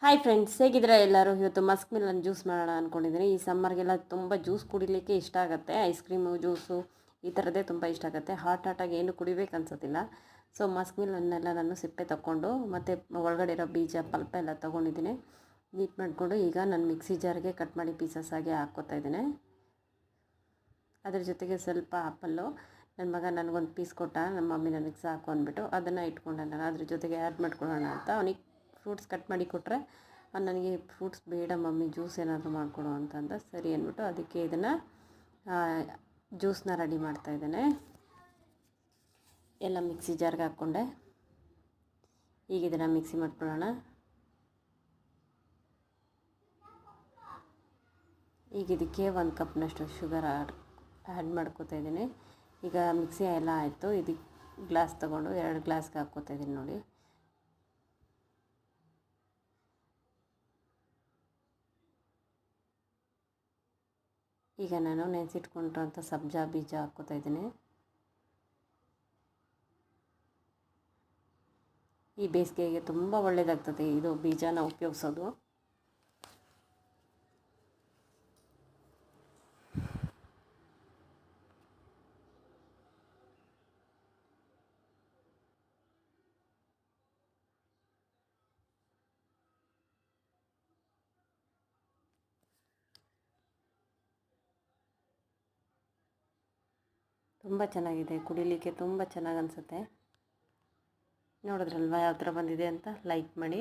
Hi friends, ಹೇಗಿದ್ದೀರಾ ಎಲ್ಲರೂ? ಇವತ್ತು ಮಸ್ಕ್ ಮಿಲನ್ ಜ್ಯೂಸ್ ಮಾಡೋಣ ಅಂದ್ಕೊಂಡಿದ್ದೀನಿ. ಈ ಸಮ್ಮರ್ಗೆಲ್ಲ ತುಂಬ ಜ್ಯೂಸ್ ಕುಡಿಲಿಕ್ಕೆ ಇಷ್ಟ ಆಗುತ್ತೆ. ಐಸ್ ಕ್ರೀಮು, ಜ್ಯೂಸು ಈ ಥರದ್ದೇ ತುಂಬ ಇಷ್ಟ ಆಗುತ್ತೆ. ಹಾಟಾಗಿ ಏನು ಕುಡಿಬೇಕು ಅನ್ಸೋದಿಲ್ಲ. ಸೊ ಮಸ್ಕ್ ಮಿಲನ್ನೆಲ್ಲ ನಾನು ಸಿಪ್ಪೆ ತಗೊಂಡು ಮತ್ತು ಒಳಗಡೆ ಇರೋ ಬೀಜ ಪಲ್ಪ ಎಲ್ಲ ತೊಗೊಂಡಿದ್ದೀನಿ. ನೀಟ್ ಮಾಡಿಕೊಂಡು ಈಗ ನಾನು ಮಿಕ್ಸಿ ಜಾರ್ಗೆ ಕಟ್ ಮಾಡಿ ಪೀಸಸ್ ಆಗಿ ಹಾಕ್ಕೋತಾ ಇದ್ದೀನಿ. ಅದ್ರ ಜೊತೆಗೆ ಸ್ವಲ್ಪ ಆ್ಯಪಲ್ಲು, ನನ್ನ ಮಗ ನನಗೊಂದು ಪೀಸ್ ಕೊಟ್ಟ, ನಮ್ಮ ಮಮ್ಮಿ ನನಗೆ ಸಾಕು ಅಂದ್ಬಿಟ್ಟು ಅದನ್ನು ಇಟ್ಕೊಂಡೆ. ನಾನು ಅದ್ರ ಜೊತೆಗೆ ಆ್ಯಡ್ ಮಾಡ್ಕೊಳ್ಳೋಣ ಅಂತ ಅವನಿಗೆ ಫ್ರೂಟ್ಸ್ ಕಟ್ ಮಾಡಿ ಕೊಟ್ಟರೆ, ನನಗೆ ಫ್ರೂಟ್ಸ್ ಬೇಡ ಮಮ್ಮಿ, ಜ್ಯೂಸ್ ಏನಾದರೂ ಮಾಡಿಕೊಡು ಅಂತಂದ. ಸರಿ ಅಂದ್ಬಿಟ್ಟು ಅದಕ್ಕೆ ಇದನ್ನು ಜ್ಯೂಸನ್ನ ರೆಡಿ ಮಾಡ್ತಾಯಿದ್ದೇನೆ. ಎಲ್ಲ ಮಿಕ್ಸಿ ಜಾರ್ಗೆ ಹಾಕ್ಕೊಂಡೆ. ಈಗ ಇದನ್ನು ಮಿಕ್ಸಿ ಮಾಡ್ಕೊಳ್ಳೋಣ. ಈಗ ಇದಕ್ಕೆ 1 ಕಪ್ನಷ್ಟು ಶುಗರ್ ಆ್ಯಡ್ ಮಾಡ್ಕೋತಾ ಇದ್ದೀನಿ. ಈಗ ಮಿಕ್ಸಿ ಎಲ್ಲ ಆಯಿತು. ಇದಕ್ಕೆ ಗ್ಲಾಸ್ ತೊಗೊಂಡು 2 ಗ್ಲಾಸ್ಗೆ ಹಾಕ್ಕೋತಾ ಇದ್ದೀನಿ ನೋಡಿ. ಈಗ ನಾನು ನೆನೆಸಿಟ್ಕೊಂಡಿರೋಂಥ ಸಬ್ಜಾ ಬೀಜ ಹಾಕ್ಕೋತಾ ಇದ್ದೀನಿ. ಈ ಬೇಸಿಗೆಗೆ ತುಂಬ ಒಳ್ಳೆಯದಾಗ್ತದೆ ಇದು ಬೀಜನ ಉಪಯೋಗಿಸೋದು. ತುಂಬ ಚೆನ್ನಾಗಿದೆ, ಕುಡಿಲಿಕ್ಕೆ ತುಂಬ ಚೆನ್ನಾಗಿ ಅನಿಸುತ್ತೆ. ನೋಡಿದ್ರಲ್ವ ಯಾವ ಥರ ಬಂದಿದೆ ಅಂತ. ಲೈಕ್ ಮಾಡಿ.